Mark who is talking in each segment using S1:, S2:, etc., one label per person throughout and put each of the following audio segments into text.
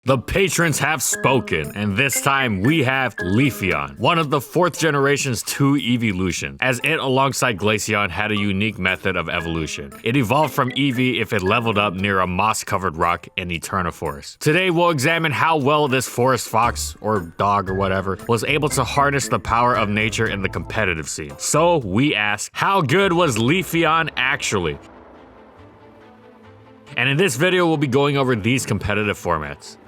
S1: The patrons have spoken, and this time we have Leafeon, one of the 4th generation's 2 evolutions, as it alongside Glaceon had a unique method of evolution. It evolved from Eevee if it leveled up near a moss-covered rock in Eterna Forest. Today we'll examine how well this forest fox, or dog or whatever, was able to harness the power of nature in the competitive scene. So we ask, how good was Leafeon actually? And in this video we'll be going over these competitive formats.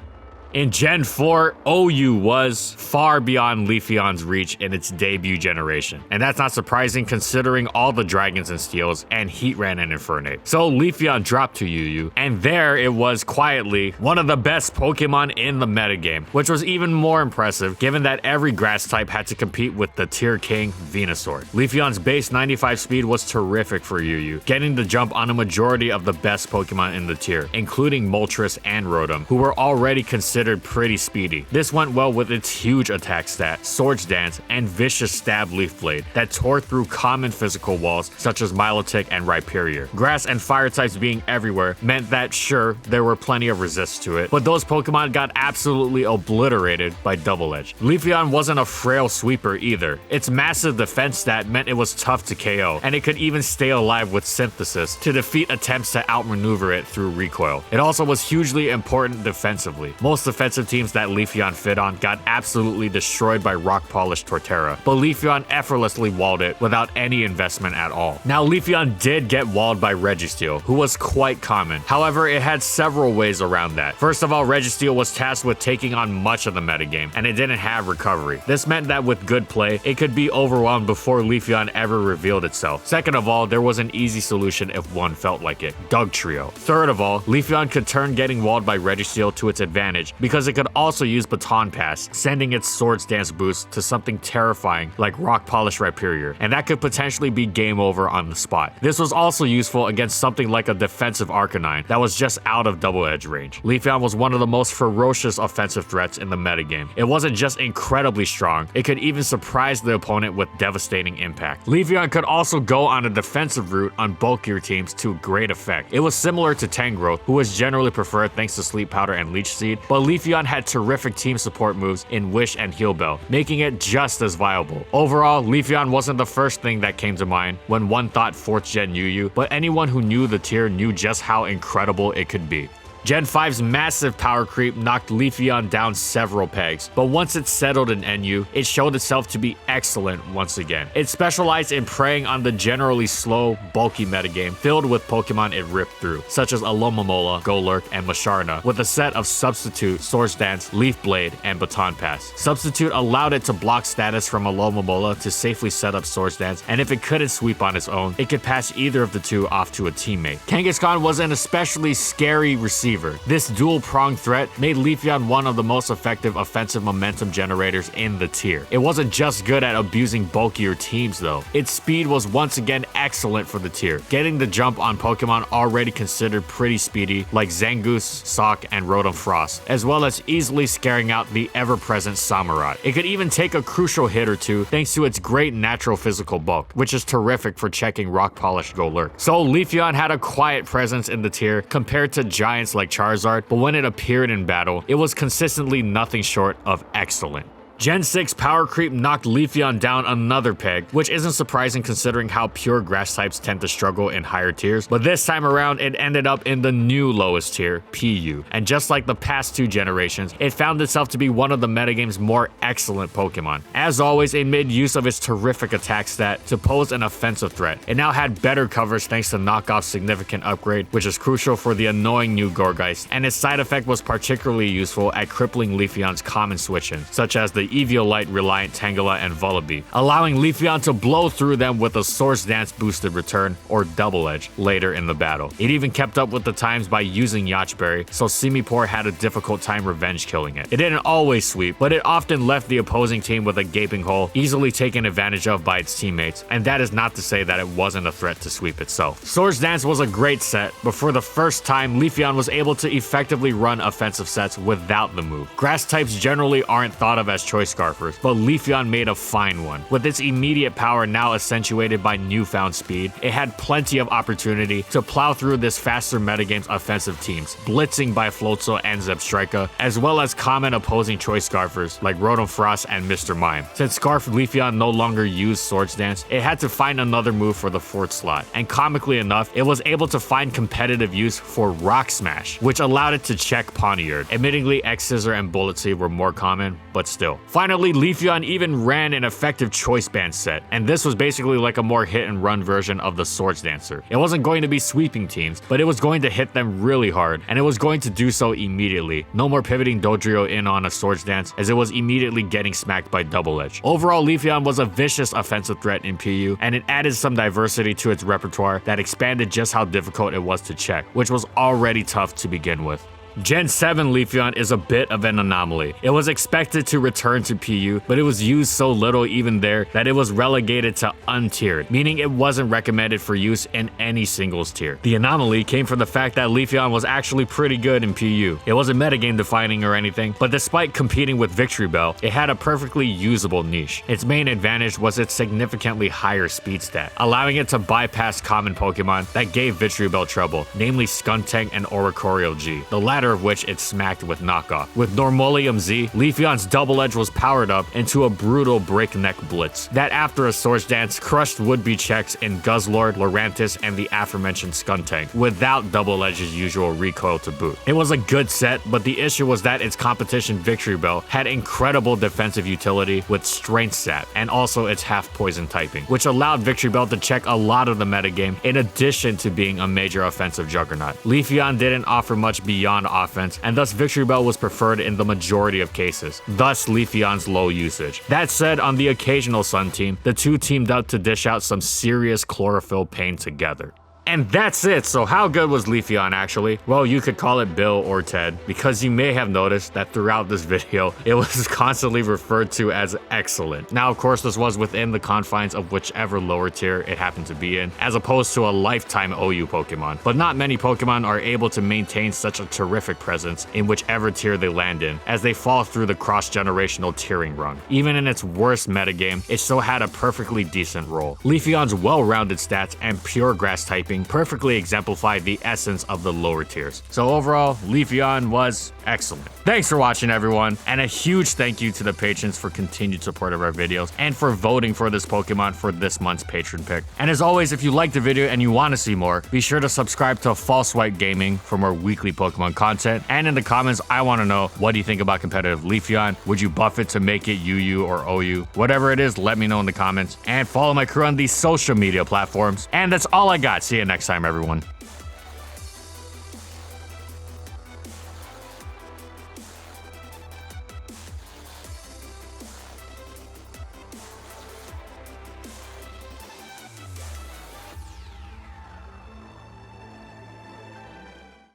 S1: In Gen 4, OU was far beyond Leafeon's reach in its debut generation. And that's not surprising considering all the dragons and steels and Heatran and Infernape. So Leafeon dropped to UU, and there it was quietly one of the best Pokemon in the metagame, which was even more impressive given that every grass type had to compete with the tier king Venusaur. Leafeon's base 95 speed was terrific for UU, getting the jump on a majority of the best Pokemon in the tier, including Moltres and Rotom, who were already considered pretty speedy. This went well with its huge attack stat, Swords Dance, and vicious stab Leaf Blade that tore through common physical walls such as Milotic and Rhyperior. Grass and fire types being everywhere meant that sure, there were plenty of resists to it, but those Pokemon got absolutely obliterated by Double Edge. Leafeon wasn't a frail sweeper either. Its massive defense stat meant it was tough to KO, and it could even stay alive with Synthesis to defeat attempts to outmaneuver it through recoil. It also was hugely important defensively. Most defensive teams that Leafeon fit on got absolutely destroyed by rock polished Torterra, but Leafeon effortlessly walled it without any investment at all. Now Leafeon did get walled by Registeel, who was quite common. However, it had several ways around that. First of all, Registeel was tasked with taking on much of the metagame, and it didn't have recovery. This meant that with good play, it could be overwhelmed before Leafeon ever revealed itself. Second of all, there was an easy solution if one felt like it: Dugtrio. Third of all, Leafeon could turn getting walled by Registeel to its advantage because it could also use Baton Pass, sending its Swords Dance boost to something terrifying like Rock Polish Rhyperior, and that could potentially be game over on the spot. This was also useful against something like a defensive Arcanine that was just out of Double Edge range. Leafeon was one of the most ferocious offensive threats in the metagame. It wasn't just incredibly strong, it could even surprise the opponent with devastating impact. Leafeon could also go on a defensive route on bulkier teams to great effect. It was similar to Tangrowth, who was generally preferred thanks to Sleep Powder and Leech Seed, but Leafeon had terrific team support moves in Wish and Heal Bell, making it just as viable. Overall, Leafeon wasn't the first thing that came to mind when one thought 4th gen UU, but anyone who knew the tier knew just how incredible it could be. Gen 5's massive power creep knocked Leafeon down several pegs, but once it settled in NU, it showed itself to be excellent once again. It specialized in preying on the generally slow, bulky metagame filled with Pokemon it ripped through, such as Alomomola, Golurk, and Musharna, with a set of Substitute, Swords Dance, Leaf Blade, and Baton Pass. Substitute allowed it to block status from Alomomola to safely set up Swords Dance, and if it couldn't sweep on its own, it could pass either of the two off to a teammate. Kangaskhan was an especially scary receiver. This dual-pronged threat made Leafeon one of the most effective offensive momentum generators in the tier. It wasn't just good at abusing bulkier teams though. Its speed was once again excellent for the tier, getting the jump on Pokemon already considered pretty speedy like Zangoose, Sock, and Rotom Frost, as well as easily scaring out the ever-present Samurott. It could even take a crucial hit or two thanks to its great natural physical bulk, which is terrific for checking rock polished Golurk. So Leafeon had a quiet presence in the tier compared to giants like Charizard, but when it appeared in battle, it was consistently nothing short of excellent. Gen 6 power creep knocked Leafeon down another peg, which isn't surprising considering how pure grass types tend to struggle in higher tiers, but this time around it ended up in the new lowest tier, PU, and just like the past 2 generations, it found itself to be one of the metagame's more excellent Pokemon. As always, it made use of its terrific attack stat to pose an offensive threat. It now had better coverage thanks to Knockoff's significant upgrade, which is crucial for the annoying new Gourgeist, and its side effect was particularly useful at crippling Leafeon's common switch-ins, such as the Eviolite reliant Tangela and Vullaby, allowing Leafeon to blow through them with a Swords Dance boosted return or Double Edge later in the battle. It even kept up with the times by using Yachtberry, so Simipour had a difficult time revenge killing it. It didn't always sweep, but it often left the opposing team with a gaping hole, easily taken advantage of by its teammates, and that is not to say that it wasn't a threat to sweep itself. Swords Dance was a great set, but for the first time, Leafeon was able to effectively run offensive sets without the move. Grass types generally aren't thought of as choices Choice Scarfers, but Leafeon made a fine one. With its immediate power now accentuated by newfound speed, it had plenty of opportunity to plow through this faster metagame's offensive teams, blitzing by Floatzel and Zebstrika, as well as common opposing Choice Scarfers like Rotom Frost and Mr. Mime. Since Scarf Leafeon no longer used Swords Dance, it had to find another move for the 4th slot, and comically enough, it was able to find competitive use for Rock Smash, which allowed it to check Pawniard. Admittingly, X-Scissor and Bullet Seed were more common, but still. Finally, Leafeon even ran an effective Choice Band set, and this was basically like a more hit-and-run version of the Swords Dancer. It wasn't going to be sweeping teams, but it was going to hit them really hard, and it was going to do so immediately. No more pivoting Dodrio in on a Swords Dance, as it was immediately getting smacked by Double Edge. Overall, Leafeon was a vicious offensive threat in PU, and it added some diversity to its repertoire that expanded just how difficult it was to check, which was already tough to begin with. Gen 7 Leafeon is a bit of an anomaly. It was expected to return to PU, but it was used so little even there that it was relegated to untiered, meaning it wasn't recommended for use in any singles tier. The anomaly came from the fact that Leafeon was actually pretty good in PU. It wasn't metagame defining or anything, but despite competing with Victory Bell, it had a perfectly usable niche. Its main advantage was its significantly higher speed stat, allowing it to bypass common Pokemon that gave Victory Bell trouble, namely Skuntank and Oricorio G, the latter of which it smacked with knockoff. With Normolium Z, Leafeon's Double Edge was powered up into a brutal breakneck blitz that, after a Swords Dance, crushed would-be checks in Guzzlord, Lurantis, and the aforementioned Skuntank, without Double Edge's usual recoil to boot. It was a good set, but the issue was that its competition Victory Bell had incredible defensive utility with Strength Sap, and also its half-poison typing, which allowed Victory Bell to check a lot of the metagame in addition to being a major offensive juggernaut. Leafeon didn't offer much beyond offense, and thus Victory Bell was preferred in the majority of cases, thus Leafeon's low usage. That said, on the occasional Sun team, the two teamed up to dish out some serious chlorophyll pain together. And that's it. So how good was Leafeon actually? Well, you could call it Bill or Ted, because you may have noticed that throughout this video, it was constantly referred to as excellent. Now, of course, this was within the confines of whichever lower tier it happened to be in, as opposed to a lifetime OU Pokemon. But not many Pokemon are able to maintain such a terrific presence in whichever tier they land in, as they fall through the cross-generational tiering rung. Even in its worst metagame, it still had a perfectly decent role. Leafeon's well-rounded stats and pure grass typing perfectly exemplified the essence of the lower tiers. So overall, Leafeon was excellent. Thanks for watching, everyone, and a huge thank you to the patrons for continued support of our videos and for voting for this Pokemon for this month's patron pick. And as always, if you liked the video and you want to see more, be sure to subscribe to False White Gaming for more weekly Pokemon content. And in the comments, I want to know, what do you think about competitive Leafeon? Would you buff it to make it UU or OU? Whatever it is, let me know in the comments. And follow my crew on these social media platforms. And that's all I got. See you next time, everyone.